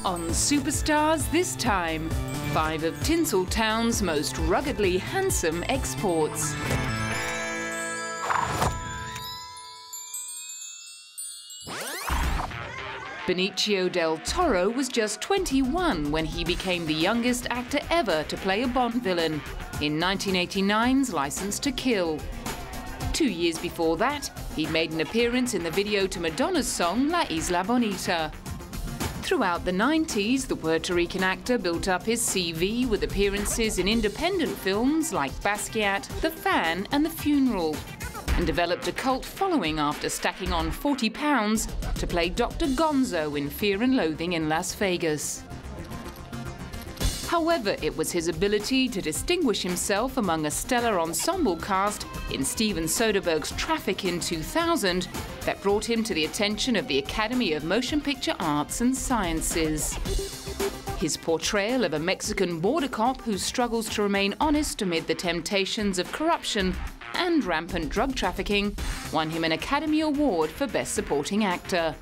On Superstars this time, 5 of Tinseltown's most ruggedly handsome exports. Benicio del Toro was just 21 when he became the youngest actor ever to play a Bond villain in 1989's License to Kill. 2 years before that, he'd made an appearance in the video to Madonna's song La Isla Bonita. Throughout the 90s, the Puerto Rican actor built up his CV with appearances in independent films like Basquiat, The Fan and The Funeral, and developed a cult following after stacking on 40 pounds to play Dr. Gonzo in Fear and Loathing in Las Vegas. However, it was his ability to distinguish himself among a stellar ensemble cast in Steven Soderbergh's Traffic in 2000 that brought him to the attention of the Academy of Motion Picture Arts and Sciences. His portrayal of a Mexican border cop who struggles to remain honest amid the temptations of corruption and rampant drug trafficking won him an Academy Award for Best Supporting Actor.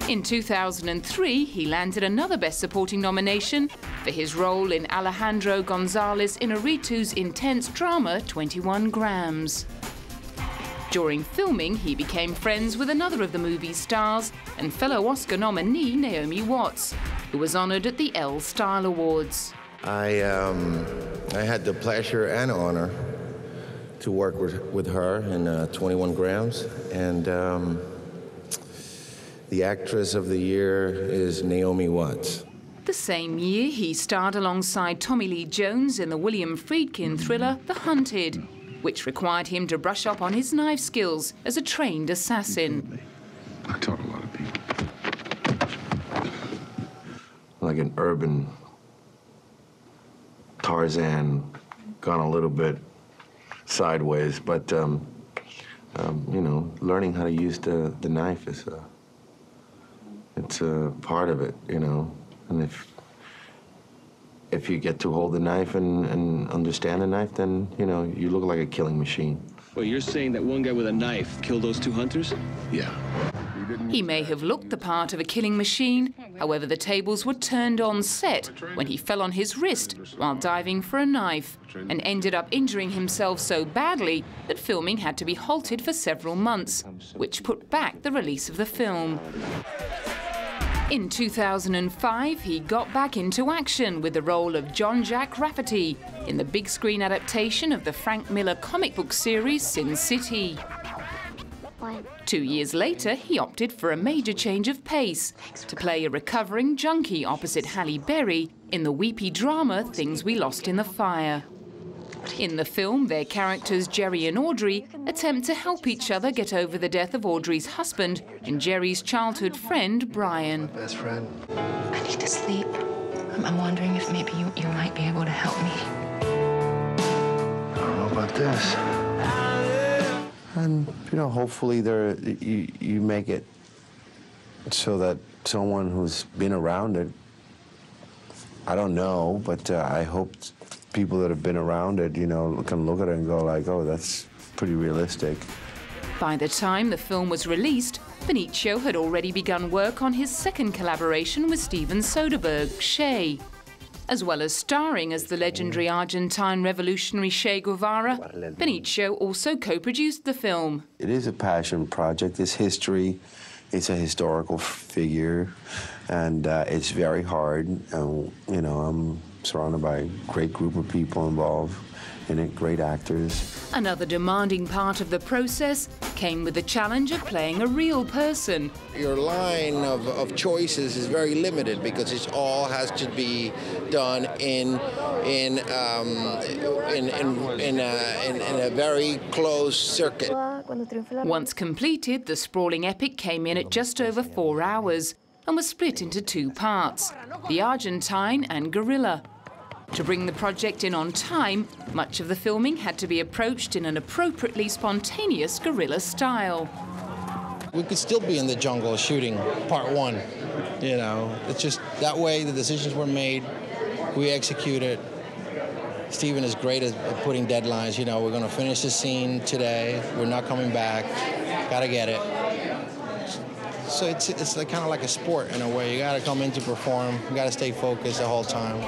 In 2003, he landed another Best Supporting nomination for his role in Alejandro González Iñárritu's intense drama 21 Grams. During filming, he became friends with another of the movie's stars and fellow Oscar nominee Naomi Watts, who was honored at the Elle Style Awards. I had the pleasure and honor to work with her in 21 Grams, and the actress of the year is Naomi Watts. The same year, he starred alongside Tommy Lee Jones in the William Friedkin thriller The Hunted, which required him to brush up on his knife skills as a trained assassin. I taught a lot of people. Like an urban Tarzan, gone a little bit sideways, but you know, learning how to use the knife is it's a part of it, you know. And if you get to hold the knife and understand the knife, then, you know, you look like a killing machine. Well, you're saying that one guy with a knife killed those 2 hunters? Yeah. He may have looked the part of a killing machine, however the tables were turned on set when he fell on his wrist while diving for a knife and ended up injuring himself so badly that filming had to be halted for several months, which put back the release of the film. In 2005, he got back into action with the role of John Jack Rafferty in the big screen adaptation of the Frank Miller comic book series Sin City. 2 years later, he opted for a major change of pace to play a recovering junkie opposite Halle Berry in the weepy drama Things We Lost in the Fire. In the film, their characters Jerry and Audrey attempt to help each other get over the death of Audrey's husband and Jerry's childhood friend, Brian. Best friend. I need to sleep. I'm wondering if maybe you might be able to help me. I don't know about this. And, you know, hopefully you make it so that someone who's been around it, I don't know, but I hope people that have been around it, you know, can look at it and go like, oh, that's pretty realistic. By the time the film was released, Benicio had already begun work on his second collaboration with Steven Soderbergh, Che. As well as starring as the legendary Argentine revolutionary Che Guevara, Benicio also co-produced the film. It is a passion project. It's history. It's a historical figure, and it's very hard. And, you know, I'm surrounded by a great group of people involved in it, great actors. Another demanding part of the process came with the challenge of playing a real person. Your line of choices is very limited because it all has to be done in a very closed circuit. Once completed, the sprawling epic came in at just over 4 hours and was split into 2 parts, The Argentine and Guerrilla. To bring the project in on time, much of the filming had to be approached in an appropriately spontaneous guerrilla style. We could still be in the jungle shooting part 1, you know. It's just that way the decisions were made, we executed. Steven is great at putting deadlines, you know, we're gonna finish the scene today, we're not coming back, gotta get it. So it's like, kind of like a sport in a way. You got to come in to perform. You got to stay focused the whole time.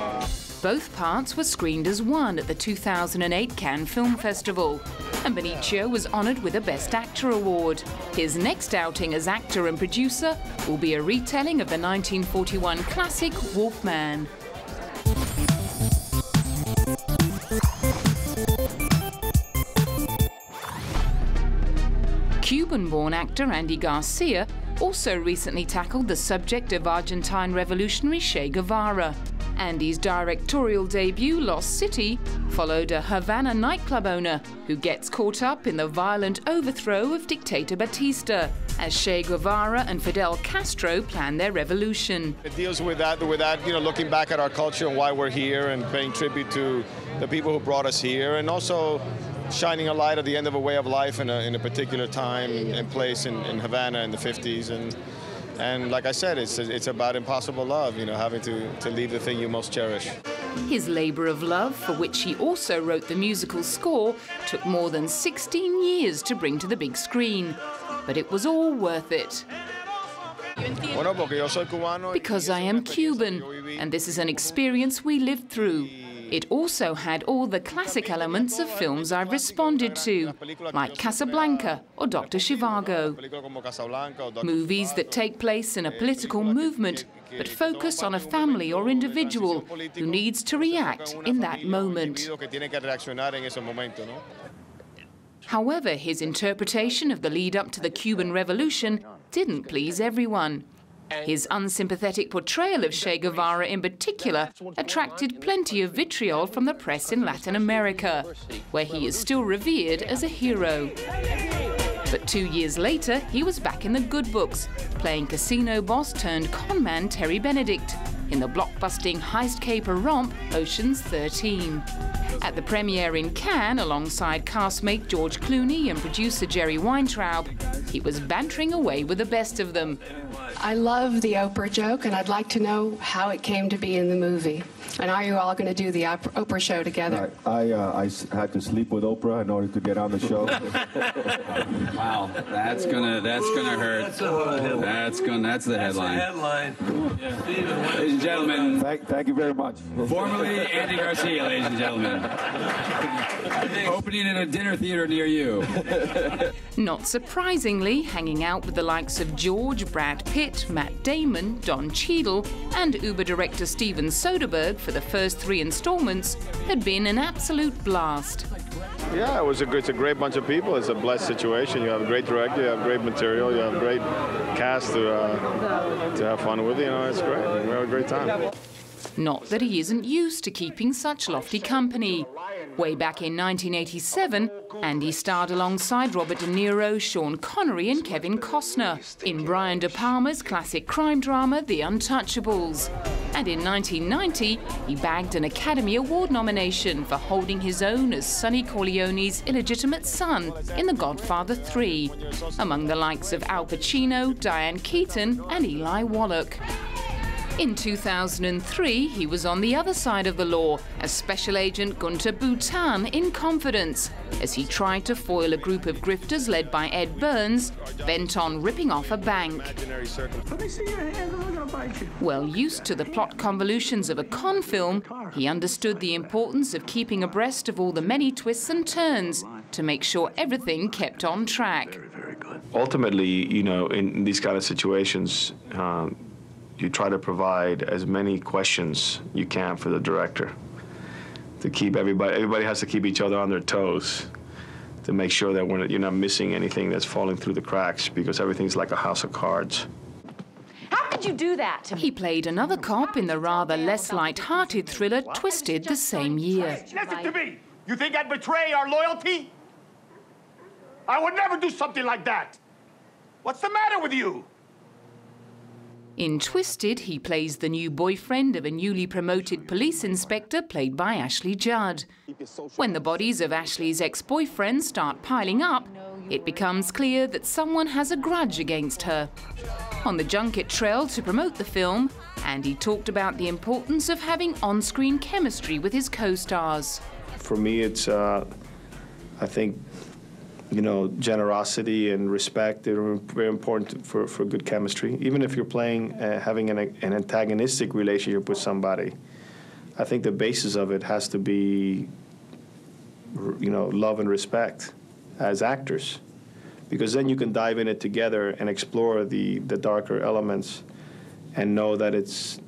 Both parts were screened as one at the 2008 Cannes Film Festival, and Benecio was honoured with a Best Actor award. His next outing as actor and producer will be a retelling of the 1941 classic Wolfman. Cuban-born actor Andy Garcia also recently tackled the subject of Argentine revolutionary Che Guevara. Andy's directorial debut, Lost City, followed a Havana nightclub owner who gets caught up in the violent overthrow of dictator Baptiste as Che Guevara and Fidel Castro plan their revolution. It deals with that, looking back at our culture and why we're here and paying tribute to the people who brought us here, and also shining a light at the end of a way of life in a particular time and place in Havana in the 50s. And like I said, it's about impossible love, having to leave the thing you most cherish. His labour of love, for which he also wrote the musical score, took more than 16 years to bring to the big screen. But it was all worth it. Because I am Cuban, and this is an experience we lived through. It also had all the classic elements of films I've responded to, like Casablanca or Dr. Zhivago. Movies that take place in a political movement, but focus on a family or individual who needs to react in that moment. However, his interpretation of the lead-up to the Cuban Revolution didn't please everyone. His unsympathetic portrayal of Che Guevara in particular attracted plenty of vitriol from the press in Latin America, where he is still revered as a hero. But 2 years later, he was back in the good books, playing casino boss turned conman Terry Benedict in the blockbusting heist caper romp Ocean's 13. At the premiere in Cannes, alongside castmate George Clooney and producer Jerry Weintraub, he was bantering away with the best of them. I love the Oprah joke, and I'd like to know how it came to be in the movie. And are you all going to do the Oprah show together? I had to sleep with Oprah in order to get on the show. Wow, that's gonna hurt. That's the headline. Ladies and gentlemen, thank you very much. Formerly Andy Garcia, ladies and gentlemen. Opening in a dinner theater near you. Not surprisingly, hanging out with the likes of George, Brad Pitt, Matt Damon, Don Cheadle, and Uber director Steven Soderbergh for the first 3 installments had been an absolute blast. Yeah, it's a great bunch of people. It's a blessed situation. You have a great director, you have great material, you have a great cast to have fun with. It's great. We have a great time. Not that he isn't used to keeping such lofty company. Way back in 1987, Andy starred alongside Robert De Niro, Sean Connery and Kevin Costner in Brian De Palma's classic crime drama The Untouchables. And in 1990, he bagged an Academy Award nomination for holding his own as Sonny Corleone's illegitimate son in The Godfather 3, among the likes of Al Pacino, Diane Keaton and Eli Wallach. In 2003, he was on the other side of the law as Special Agent Gunter Bhutan in Confidence, as he tried to foil a group of grifters led by Ed Burns, bent on ripping off a bank. Well used to the plot convolutions of a con film, he understood the importance of keeping abreast of all the many twists and turns to make sure everything kept on track. Ultimately, in these kind of situations, you try to provide as many questions you can for the director to keep everybody has to keep each other on their toes to make sure that you're not missing anything that's falling through the cracks, because everything's like a house of cards. How could you do that to me? He played another cop in the rather less light-hearted thriller Twisted the same year. Listen to me. You think I'd betray our loyalty? I would never do something like that. What's the matter with you? In Twisted, he plays the new boyfriend of a newly promoted police inspector played by Ashley Judd. When the bodies of Ashley's ex-boyfriends start piling up, it becomes clear that someone has a grudge against her. On the junket trail to promote the film, Andy talked about the importance of having on-screen chemistry with his co-stars. For me, it's, I think, you know, generosity and respect. They're very important for good chemistry. Even if you're playing, having an antagonistic relationship with somebody, I think the basis of it has to be, you know, love and respect as actors, because then you can dive in it together and explore the darker elements and know that it's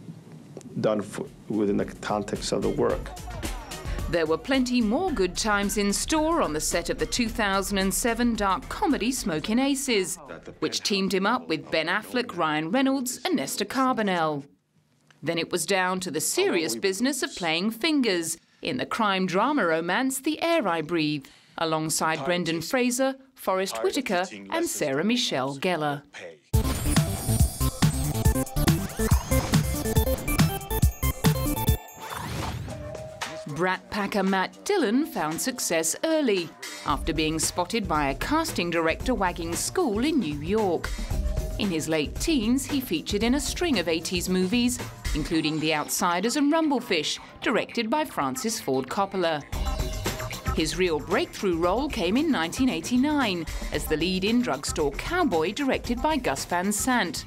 done within the context of the work. There were plenty more good times in store on the set of the 2007 dark comedy Smokin' Aces, which teamed him up with Ben Affleck, Ryan Reynolds and Nestor Carbonell. Then it was down to the serious business of playing fingers in the crime drama romance The Air I Breathe, alongside Brendan Fraser, Forrest Whitaker and Sarah Michelle Gellar. Brat Packer Matt Dillon found success early, after being spotted by a casting director wagging school in New York. In his late teens, he featured in a string of 80s movies, including The Outsiders and Rumblefish, directed by Francis Ford Coppola. His real breakthrough role came in 1989 as the lead in Drugstore Cowboy, directed by Gus Van Sant,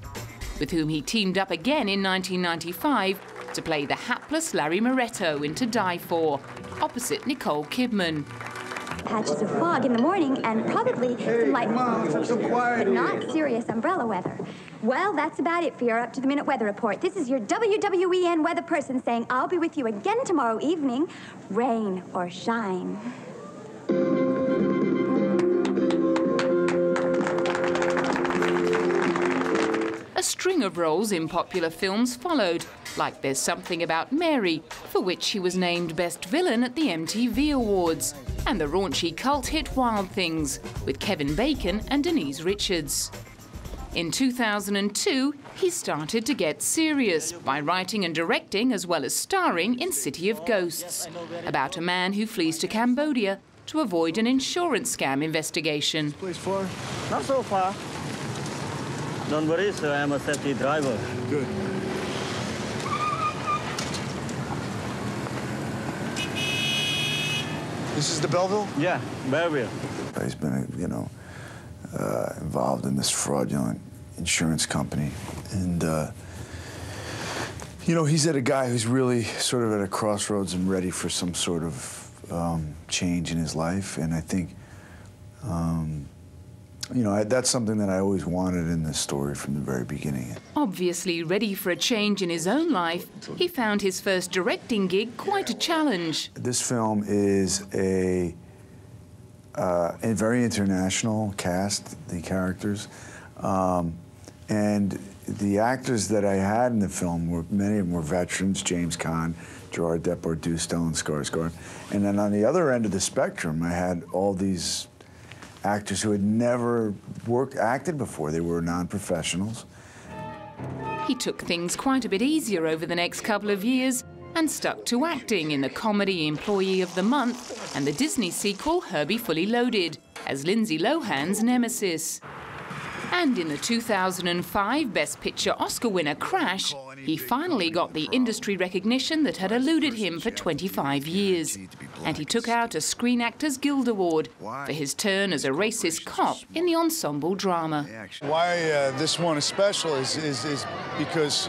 with whom he teamed up again in 1995 to play the hapless Larry Moretto in To Die For, opposite Nicole Kidman. Patches of fog in the morning and probably some light, but not serious umbrella weather. Well, that's about it for your up-to-the-minute weather report. This is your WWEN weather person saying I'll be with you again tomorrow evening, rain or shine. A string of roles in popular films followed, like There's Something About Mary, for which he was named Best Villain at the MTV Awards, and the raunchy cult hit Wild Things, with Kevin Bacon and Denise Richards. In 2002, he started to get serious by writing and directing as well as starring in City of Ghosts, about a man who flees to Cambodia to avoid an insurance scam investigation. Place far? Not so far. Don't worry, sir, I am a safety driver. Good. This is the Belleville? Yeah, Belleville. He's been, you know, involved in this fraudulent insurance company. And, you know, he's a guy who's really sort of at a crossroads and ready for some sort of change in his life. And I think, you know, that's something that I always wanted in this story from the very beginning. Obviously ready for a change in his own life, he found his first directing gig quite a challenge. This film is a very international cast, the characters. And the actors that I had in the film, many of them were veterans: James Caan, Gerard Depardieu, Stellan Skarsgård. And then on the other end of the spectrum, I had all these actors who had never acted before. They were non-professionals. He took things quite a bit easier over the next couple of years and stuck to acting in the comedy Employee of the Month and the Disney sequel Herbie Fully Loaded as Lindsay Lohan's nemesis. And in the 2005 Best Picture Oscar winner Crash, he finally got the industry recognition that had eluded him for 25 years. And he took out a Screen Actors Guild Award for his turn as a racist cop in the ensemble drama. Why this one is special is because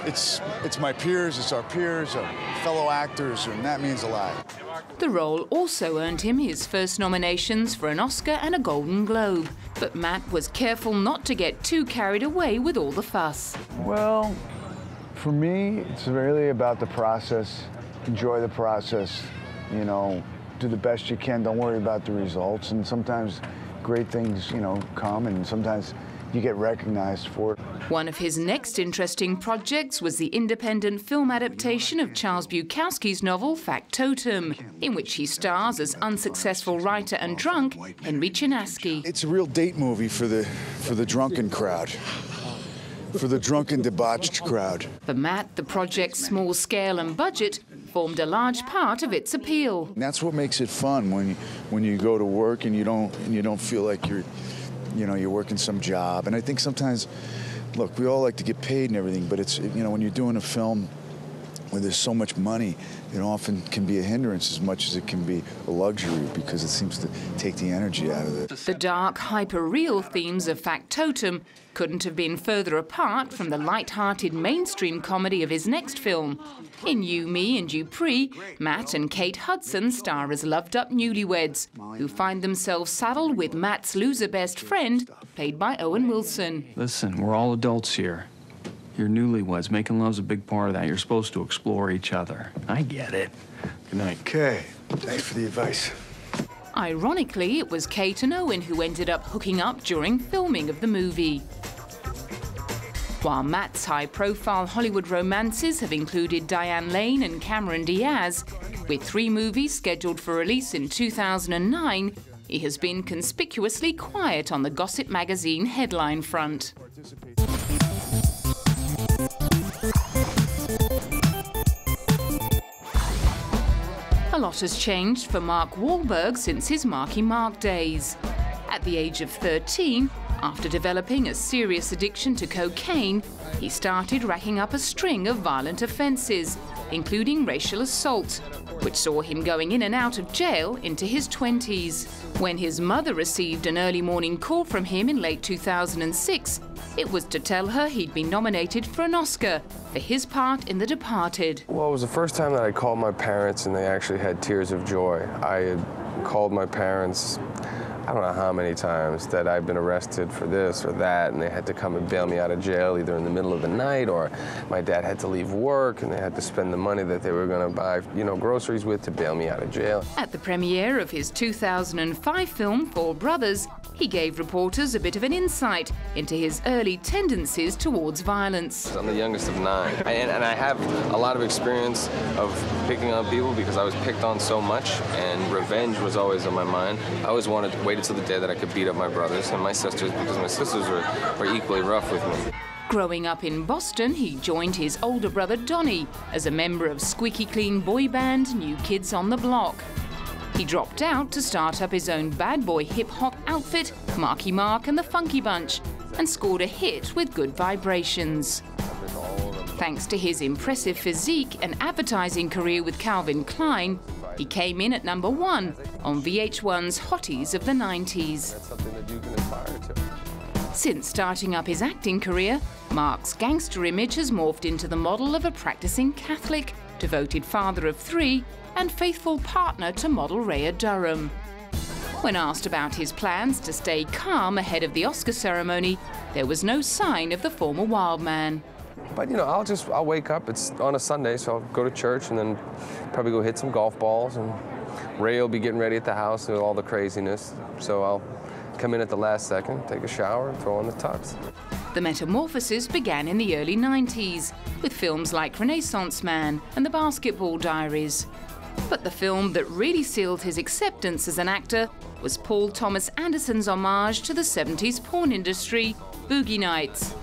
it's my peers, it's our peers, our fellow actors, and that means a lot. The role also earned him his first nominations for an Oscar and a Golden Globe. But Matt was careful not to get too carried away with all the fuss. Well, for me, it's really about the process. Enjoy the process, you know, do the best you can, don't worry about the results. And sometimes great things, you know, come, and sometimes you get recognized for it. One of his next interesting projects was the independent film adaptation of Charles Bukowski's novel Factotum, in which he stars as unsuccessful writer and drunk Henry Chinaski. It's a real date movie for the drunken crowd, for the drunken debauched crowd. For Matt, the project's small scale and budget formed a large part of its appeal. And that's what makes it fun when you go to work and you don't feel like you're working some job. And I think sometimes, look, we all like to get paid and everything, but it's, you know, when you're doing a film where there's so much money, it often can be a hindrance as much as it can be a luxury because it seems to take the energy out of it. The dark, hyper-real themes of Factotum couldn't have been further apart from the light-hearted mainstream comedy of his next film. In You, Me and Dupree, Matt and Kate Hudson star as loved-up newlyweds who find themselves saddled with Matt's loser best friend, played by Owen Wilson. Listen, we're all adults here. You're newlyweds. Making love's a big part of that. You're supposed to explore each other. I get it. Good night. Okay, thanks for the advice. Ironically, it was Kate and Owen who ended up hooking up during filming of the movie. While Matt's high-profile Hollywood romances have included Diane Lane and Cameron Diaz, with 3 movies scheduled for release in 2009, he has been conspicuously quiet on the Gossip magazine headline front. A lot has changed for Mark Wahlberg since his Marky Mark days. At the age of 13, after developing a serious addiction to cocaine, he started racking up a string of violent offences, including racial assault, which saw him going in and out of jail into his 20s. When his mother received an early morning call from him in late 2006, it was to tell her he'd been nominated for an Oscar for his part in The Departed. Well, it was the first time that I called my parents and they actually had tears of joy. I had called my parents, I don't know how many times, that I'd been arrested for this or that, and they had to come and bail me out of jail either in the middle of the night, or my dad had to leave work and they had to spend the money that they were going to buy, groceries with to bail me out of jail. At the premiere of his 2005 film, Four Brothers, he gave reporters a bit of an insight into his early tendencies towards violence. I'm the youngest of 9, and I have a lot of experience of picking on people because I was picked on so much, and revenge was always on my mind. I always wanted to wait until the day that I could beat up my brothers and my sisters, because my sisters were equally rough with me. Growing up in Boston, he joined his older brother Donnie as a member of squeaky clean boy band New Kids on the Block. He dropped out to start up his own bad boy hip-hop outfit, Marky Mark and the Funky Bunch, and scored a hit with Good Vibrations. Thanks to his impressive physique and advertising career with Calvin Klein, he came in at #1 on VH1's Hotties of the 90s. Since starting up his acting career, Mark's gangster image has morphed into the model of a practicing Catholic, devoted father of 3, and faithful partner to model Rhea Durham. When asked about his plans to stay calm ahead of the Oscar ceremony, there was no sign of the former wild man. But I'll wake up, it's on a Sunday, so I'll go to church and then probably go hit some golf balls, and Ray will be getting ready at the house with all the craziness. So I'll come in at the last second, take a shower, and throw on the tux. The metamorphosis began in the early 90s, with films like Renaissance Man and The Basketball Diaries. But the film that really sealed his acceptance as an actor was Paul Thomas Anderson's homage to the 70s porn industry, Boogie Nights.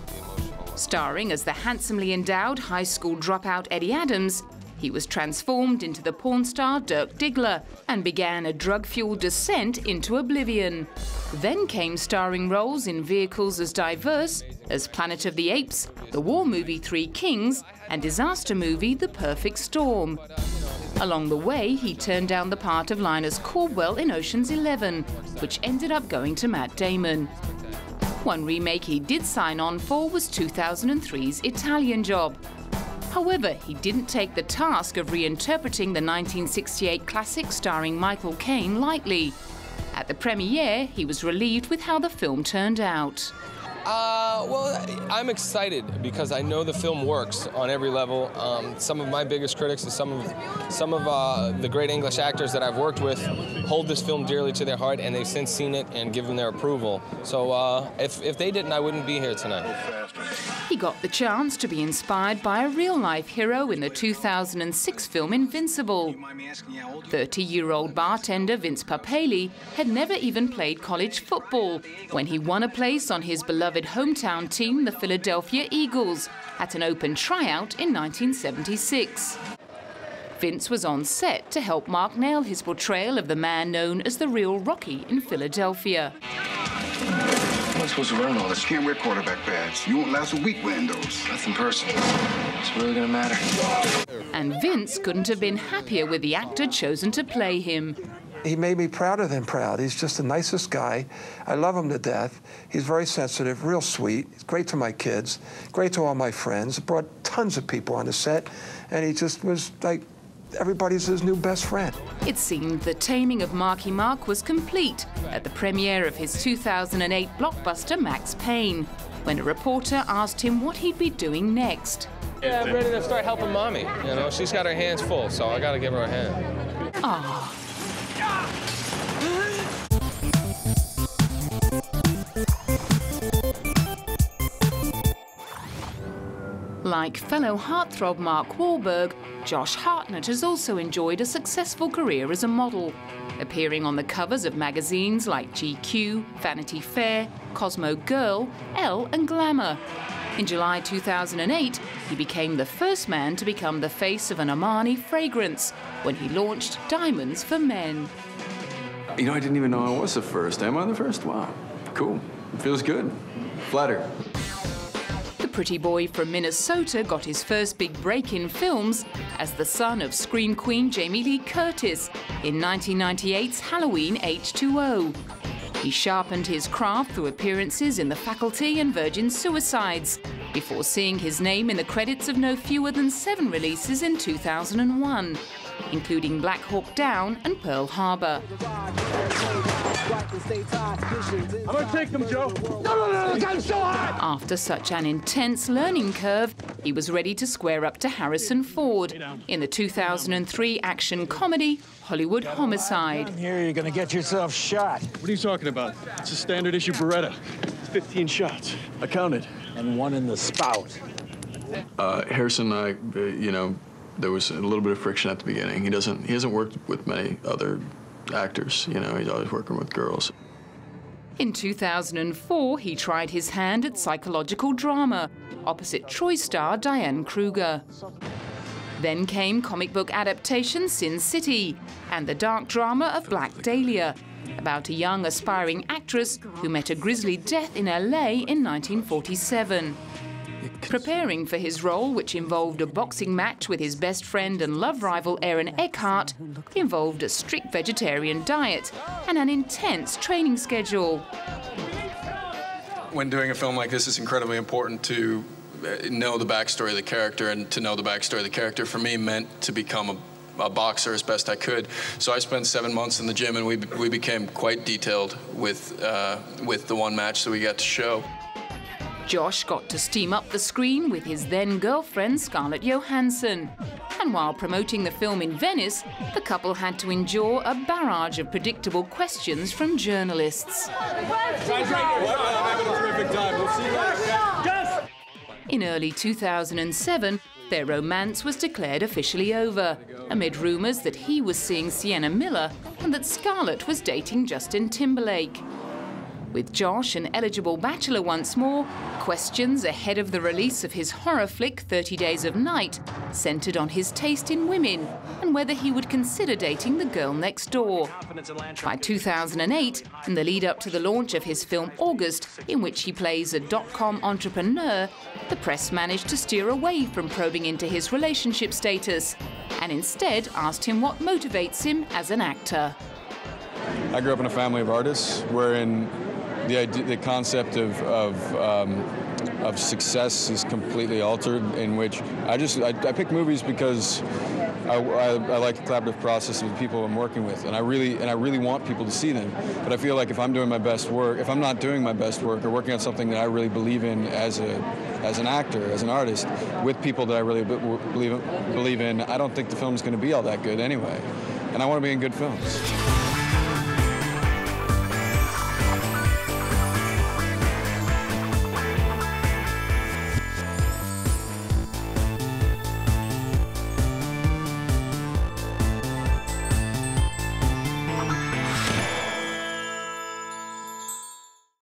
Starring as the handsomely endowed high school dropout Eddie Adams, he was transformed into the porn star Dirk Diggler and began a drug-fueled descent into oblivion. Then came starring roles in vehicles as diverse as Planet of the Apes, the war movie Three Kings, and disaster movie The Perfect Storm. Along the way, he turned down the part of Linus Caldwell in Ocean's 11, which ended up going to Matt Damon. One remake he did sign on for was 2003's Italian Job. However, he didn't take the task of reinterpreting the 1968 classic starring Michael Caine lightly. At the premiere, he was relieved with how the film turned out. Well, I'm excited because I know the film works on every level. Some of my biggest critics and some of the great English actors that I've worked with hold this film dearly to their heart, and they've since seen it and given their approval. So if they didn't, I wouldn't be here tonight. He got the chance to be inspired by a real-life hero in the 2006 film Invincible. 30-year-old bartender Vince Papaley had never even played college football when he won a place on his beloved hometown team, the Philadelphia Eagles, at an open tryout in 1976. Vince was on set to help Mark nail his portrayal of the man known as the real Rocky in Philadelphia. supposed to run all this? You can't wear quarterback pads. You won't last a week wearing those. Nothing personal. It's really gonna matter. And Vince couldn't have been happier with the actor chosen to play him. He made me prouder than proud. He's just the nicest guy. I love him to death. He's very sensitive, real sweet. He's great to my kids, great to all my friends. Brought tons of people on the set, and he just was like, everybody's his new best friend. It seemed the taming of Marky Mark was complete at the premiere of his 2008 blockbuster Max Payne, when a reporter asked him what he'd be doing next. Yeah, I'm ready to start helping Mommy. You know, she's got her hands full, so I gotta give her a hand. Ah. Like fellow heartthrob Mark Wahlberg, Josh Hartnett has also enjoyed a successful career as a model, appearing on the covers of magazines like GQ, Vanity Fair, Cosmo Girl, Elle and Glamour. In July 2008, he became the first man to become the face of an Armani fragrance when he launched Diamonds for Men. You know, I didn't even know I was the first. Am I the first? Wow, cool. It feels good. Flattered. The pretty boy from Minnesota got his first big break in films as the son of scream queen Jamie Lee Curtis in 1998's Halloween H2O. He sharpened his craft through appearances in The Faculty and Virgin Suicides, before seeing his name in the credits of no fewer than 7 releases in 2001, including Black Hawk Down and Pearl Harbor. I'm gonna take them, Joe. No, the gun's so hot! After such an intense learning curve, he was ready to square up to Harrison Ford in the 2003 action comedy Hollywood Homicide. Here, you're gonna get yourself shot. What are you talking about? It's a standard issue Beretta. It's 15 shots. I counted. And one in the spout. Harrison and I, you know, there was a little bit of friction at the beginning. He hasn't worked with many other actors, you know, he's always working with girls. In 2004, he tried his hand at psychological drama, opposite Troy star Diane Kruger. Then came comic book adaptation Sin City and the dark drama of Black Dahlia, about a young aspiring actress who met a grisly death in LA in 1947. Preparing for his role, which involved a boxing match with his best friend and love rival Aaron Eckhart, involved a strict vegetarian diet and an intense training schedule. When doing a film like this, it's incredibly important to know the backstory of the character, and to know the backstory of the character for me meant to become a boxer as best I could. So I spent 7 months in the gym, and we became quite detailed with the one match that we got to show. Josh got to steam up the screen with his then-girlfriend Scarlett Johansson. And while promoting the film in Venice, the couple had to endure a barrage of predictable questions from journalists. In early 2007, their romance was declared officially over, amid rumours that he was seeing Sienna Miller and that Scarlett was dating Justin Timberlake. With Josh an eligible bachelor once more, questions ahead of the release of his horror flick 30 Days of Night centred on his taste in women and whether he would consider dating the girl next door. By 2008, in the lead-up to the launch of his film August, in which he plays a dot-com entrepreneur, the press managed to steer away from probing into his relationship status and instead asked him what motivates him as an actor. I grew up in a family of artists wherein the concept of success is completely altered, in which I pick movies because I like the collaborative process with the people I'm working with, and I really want people to see them. But I feel like if I'm doing my best work, if I'm not doing my best work or working on something that I really believe in as an actor, as an artist, with people that I really believe in, I don't think the film's going to be all that good anyway. And I want to be in good films.